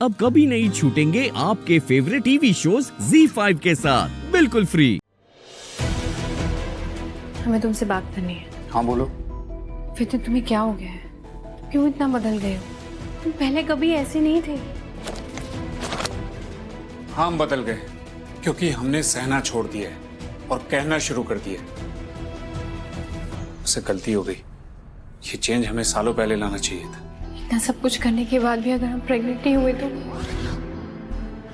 अब कभी नहीं छूटेंगे आपके फेवरेट टीवी शोज ZEE5 के साथ बिल्कुल फ्री। हमें तुमसे बात करनी है। हाँ बोलो। फिर तो तुम्हें क्या हो गया है? क्यों इतना बदल गए हो? तुम पहले कभी ऐसे नहीं थे। हाँ हम बदल गए क्योंकि हमने सहना छोड़ दिया है और कहना शुरू कर दिया। उससे गलती हो गई। ये चेंज हमें सालों पहले लाना चाहिए था। इतना सब कुछ करने के बाद भी अगर हम प्रेग्नेंट नहीं हुए तो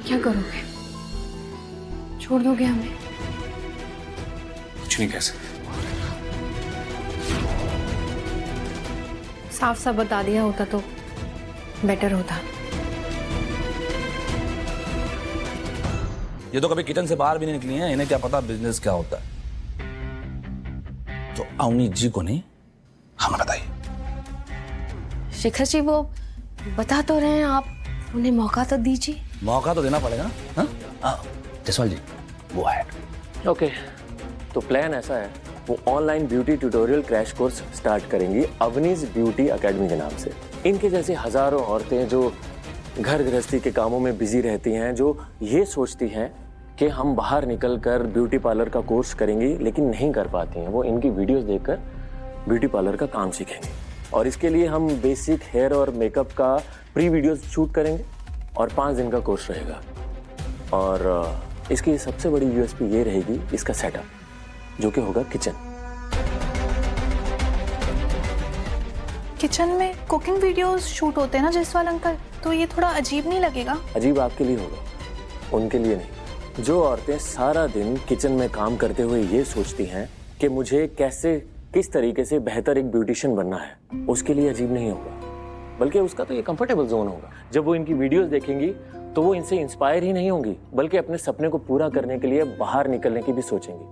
क्या करोगे? छोड़ दोगे हमें? कुछ नहीं कह सकते। साफ साफ बता दिया होता तो बेटर होता। ये तो कभी किचन से बाहर भी नहीं निकली हैं, इन्हें क्या पता बिजनेस क्या होता है। तो अवनी जी को नहीं, हमें बताइए। शिखर जी वो बता तो रहे हैं, आप उन्हें मौका तो दीजिए। मौका तो देना पड़ेगा ना। जसवाल जी वो है। ओके, तो प्लान ऐसा है, वो online beauty tutorial crash course start करेंगी अवनीज ब्यूटी एकेडमी के नाम से। इनके जैसे हजारों औरतें जो घर गृहस्थी के कामों में बिजी रहती हैं, जो ये सोचती हैं कि हम बाहर निकलकर ब्यूटी पार्लर का कोर्स करेंगी लेकिन नहीं कर पाती हैं, वो इनकी वीडियोस देखकर ब्यूटी पार्लर का काम सीखेंगे। और इसके लिए हम बेसिक हेयर और मेकअप का प्री वीडियोस शूट करेंगे और 5 दिन का कोर्स रहेगा। और इसकी सबसे बड़ी यूएसपी ये रहेगी इसका सेटअप, जो कि होगा किचन। किचन में कुकिंग वीडियोस शूट होते हैं ना जयसवाल अंकल, तो ये थोड़ा अजीब नहीं लगेगा? अजीब आपके लिए होगा, उनके लिए नहीं। जो औरतें सारा दिन किचन में काम करते हुए ये सोचती हैं कि मुझे किस तरीके से बेहतर एक ब्यूटिशियन बनना है, उसके लिए अजीब नहीं होगा, बल्कि उसका तो ये कंफर्टेबल जोन होगा। जब वो इनकी वीडियोस देखेंगी तो वो इनसे इंस्पायर ही नहीं होंगी, बल्कि अपने सपने को पूरा करने के लिए बाहर निकलने की भी सोचेंगी।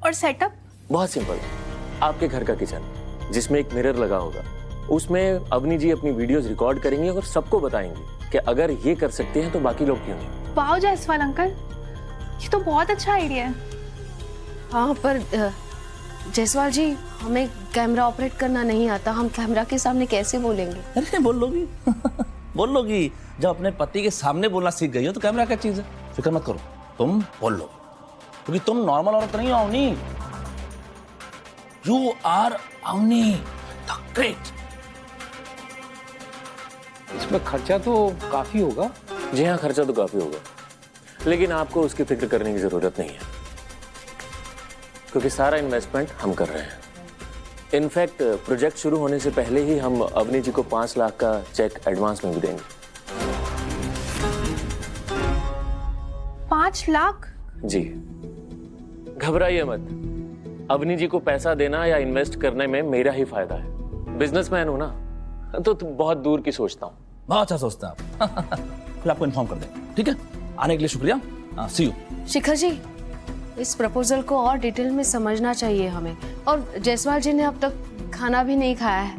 और सेटअप बहुत सिंपल, आपके घर का किचन जिसमें एक मिरर लगा होगा, उसमें अवनी जी अपनी वीडियोस रिकॉर्ड करेंगी और सबको बताएंगी कि अगर ये कर सकते हैं तो बाकी लोग क्यों नहीं। वाह जयसवाल अंकल, ये तो बहुत अच्छा आइडिया है। हाँ पर जयसवाल जी हमें कैमरा ऑपरेट करना नहीं आता, हम कैमरा के सामने कैसे बोलेंगे? अरे बोल लोगी बोल लोगी। जब अपने पति के सामने बोलना सीख गई हो तो कैमरा क्या चीज है, फिक्र मत करो, तुम बोल लो। क्योंकि तुम नॉर्मल औरत नहीं हो Avni, you are Avni the great. इसमें खर्चा तो काफी होगा। जी हाँ, खर्चा तो काफी होगा, लेकिन आपको उसकी फिक्र करने की जरूरत नहीं है, क्योंकि सारा इन्वेस्टमेंट हम कर रहे हैं। इनफैक्ट प्रोजेक्ट शुरू होने से पहले ही हम अवनी जी को 5 लाख का चेक एडवांस में भी देंगे। 5 लाख? जी, घबराइए मत। अवनी जी को पैसा देना या इन्वेस्ट करने में मेरा ही फायदा है। बिजनेसमैन हूं ना, तो बहुत दूर की सोचता हूँ। बहुत अच्छा सोचते हैं आप। फिर आपको इन्फॉर्म कर दें, ठीक है? आने के लिए शुक्रिया, सी यू। शिखर जी इस प्रपोजल को और डिटेल में समझना चाहिए हमें। और जयसवाल जी ने अब तक खाना भी नहीं खाया है।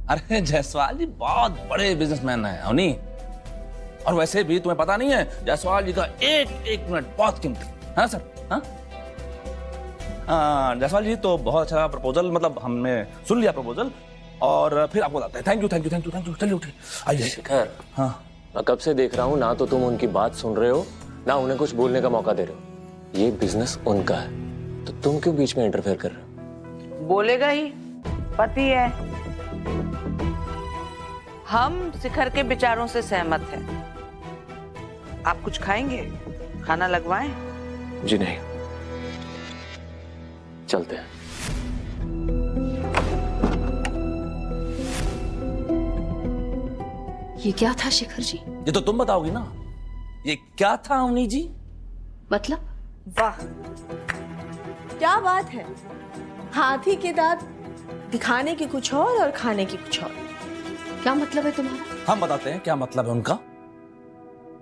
अरे जयसवाल जी बहुत बड़े बिजनेसमैन हैं अवनी, और वैसे भी तुम्हें पता नहीं है जयसवाल जी का एक मिनट बहुत कीमती है ना सर? हाँ जयसवाल जी तो बहुत अच्छा प्रपोजल, मतलब हमने सुन लिया प्रपोजल और फिर आपको बताते हैं। Thank you. चलिए उठिए, आइए। शिखर, हाँ मैं कब से देख रहा हूँ, ना तो तुम उनकी बात सुन रहे हो ना उन्हें कुछ बोलने का मौका दे रहे हो। ये बिजनेस उनका है, तो तुम क्यों बीच में इंटरफेयर कर रहे हो? बोलेगा ही, पति है। हम शिखर के विचारों से सहमत हैं। आप कुछ खाएंगे? खाना लगवाएं? जी नहीं, चलते हैं। ये क्या था शिखर जी? ये तो तुम बताओगी ना, ये क्या था अवनी जी? मतलब? वाह क्या बात है, हाथी के दांत दिखाने की कुछ और खाने की कुछ और। क्या मतलब है तुम्हारा? हम बताते हैं क्या मतलब है उनका।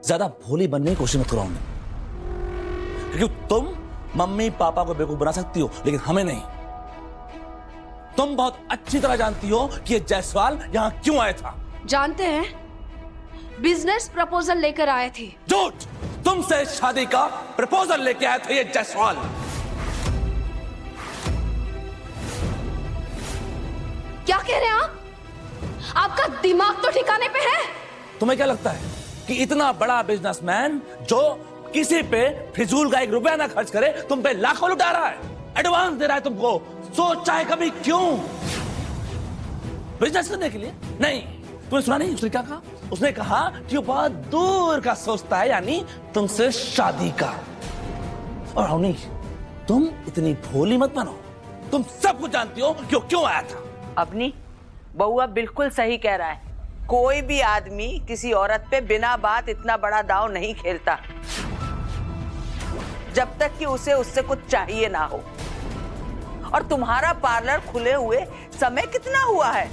ज्यादा भोली बनने की कोशिश मत करो अवनी, क्योंकि तुम मम्मी पापा को बेवकूफ बना सकती हो लेकिन हमें नहीं। तुम बहुत अच्छी तरह जानती हो कि ये जयसवाल यहां क्यों आया था। जानते हैं, बिजनेस प्रपोजल लेकर आए थे। झूठ, तुमसे शादी का प्रपोजल लेके आए थे ये जयसवाल। क्या कह रहे हैं आप? आपका दिमाग तो ठिकाने पे है? तुम्हें क्या लगता है कि इतना बड़ा बिजनेसमैन जो किसी पे फिजूल का 1 रुपया ना खर्च करे तुम पे लाखों लुटा रहा है, एडवांस दे रहा है तुमको, सोचा है कभी क्यों? बिजनेस करने के लिए? नहीं। तुमने सुना नहीं उसने क्या कहा? उसने कहा कि वो बहुत दूर का सोचता है, यानी तुमसे शादी का। और अवनी, तुम इतनी भोली मत बनो, तुम सब कुछ जानती हो कि वो क्यों आया था। अपनी बउआ बिल्कुल सही कह रहा है, कोई भी आदमी किसी औरत पे बिना बात इतना बड़ा दांव नहीं खेलता जब तक कि उसे उससे कुछ चाहिए ना हो। और तुम्हारा पार्लर खुले हुए समय कितना हुआ है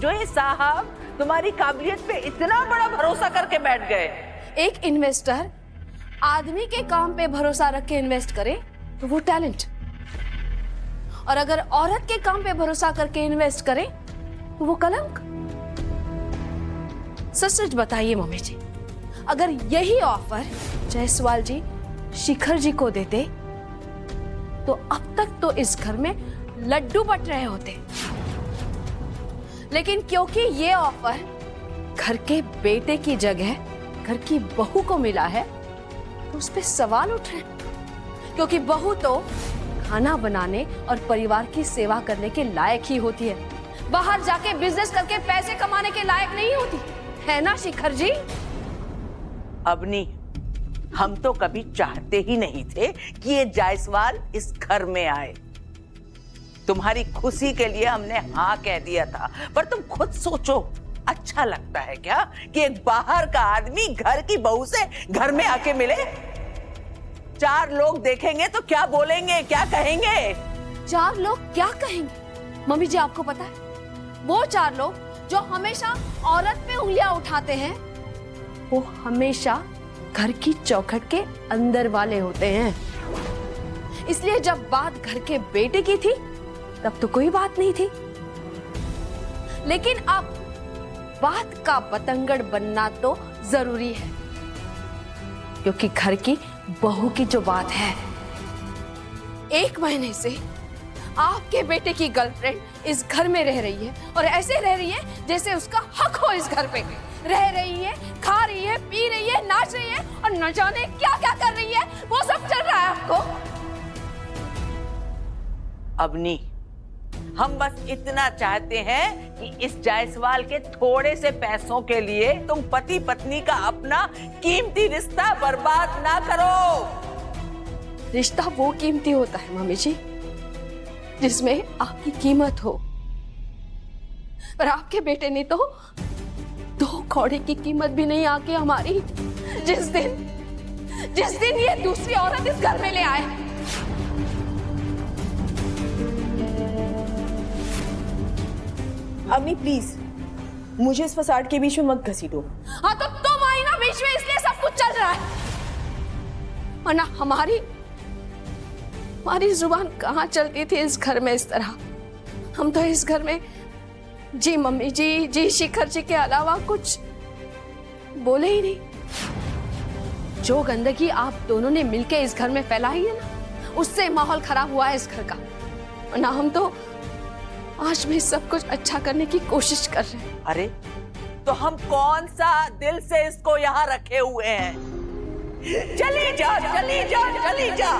जो ये साहब तुम्हारी काबिलियत पे इतना बड़ा भरोसा करके बैठ गए? एक इन्वेस्टर आदमी के काम पे भरोसा रख के इन्वेस्ट करे तो वो टैलेंट, और अगर औरत के काम पे भरोसा करके इन्वेस्ट करे तो वो कलंक। सच बताइए मम्मी जी, अगर यही ऑफर जायसवाल जी शिखर जी को देते तो अब तक तो इस घर में लड्डू बट रहे होते, लेकिन क्योंकि ये ऑफर घर के बेटे की जगह घर की बहू को मिला है तो उस पे सवाल उठ रहे हैं। क्योंकि बहू तो खाना बनाने और परिवार की सेवा करने के लायक ही होती है, बाहर जाके बिजनेस करके पैसे कमाने के लायक नहीं होती है ना शिखर जी? अवनी, हम तो कभी चाहते ही नहीं थे कि ये जायसवाल इस घर में आए। तुम्हारी खुशी के लिए हमने हाँ कह दिया था, पर तुम खुद सोचो, अच्छा लगता है क्या कि एक बाहर का आदमी घर की बहू से घर में आके मिले? 4 लोग देखेंगे तो क्या बोलेंगे, क्या कहेंगे? 4 लोग क्या कहेंगे? मम्मी जी आपको पता है, वो 4 लोग जो हमेशा औरत पे उंगलियां उठाते हैं वो हमेशा घर की चौखट के अंदर वाले होते हैं। इसलिए जब बात घर के बेटे की थी तब तो कोई बात नहीं थी, लेकिन अब बात का बतंगड़ बनना तो जरूरी है, क्योंकि घर की बहू की जो बात है, 1 महीने से आपके बेटे की गर्लफ्रेंड इस घर में रह रही है और ऐसे रह रही है जैसे उसका हक हो इस घर पे। रह रही है, खा रही है, पी रही है, नाच रही है और न जाने क्या क्या कर रही है, वो सब चल रहा है आपको। अवनी, हम बस इतना चाहते हैं कि इस जायसवाल के थोड़े से पैसों के लिए तुम पति पत्नी का अपना कीमती रिश्ता बर्बाद ना करो। रिश्ता वो कीमती होता है मम्मी जी जिसमें आपकी कीमत हो, पर आपके बेटे ने तो 2 कौड़ी की कीमत भी नहीं आके हमारी, जिस दिन ये दूसरी औरत इस घर में ले आए। अम्मी प्लीज, मुझे इस फसाद के बीच में मत घसीटो। हाँ तो तुम आई ना बीच में, इसलिए सब कुछ चल रहा है, वरना हमारी जुबान कहाँ चलती थी इस घर में इस तरह। हम तो इस घर में जी मम्मी जी, जी शिखर जी के अलावा कुछ बोले ही नहीं। जो गंदगी आप दोनों ने मिलके इस घर में फैलाई है ना, उससे माहौल खराब हुआ है इस घर का, वरना हम तो आज भी सब कुछ अच्छा करने की कोशिश कर रहे हैं। अरे तो हम कौन सा दिल से इसको यहाँ रखे हुए हैं? चली जा, चली जा, चली जा,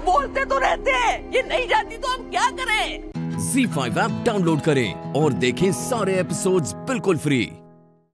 बोलते तो रहते हैं, ये नहीं जाती तो हम क्या करें? ZEE5 ऐप डाउनलोड करें और देखें सारे एपिसोड्स बिल्कुल फ्री।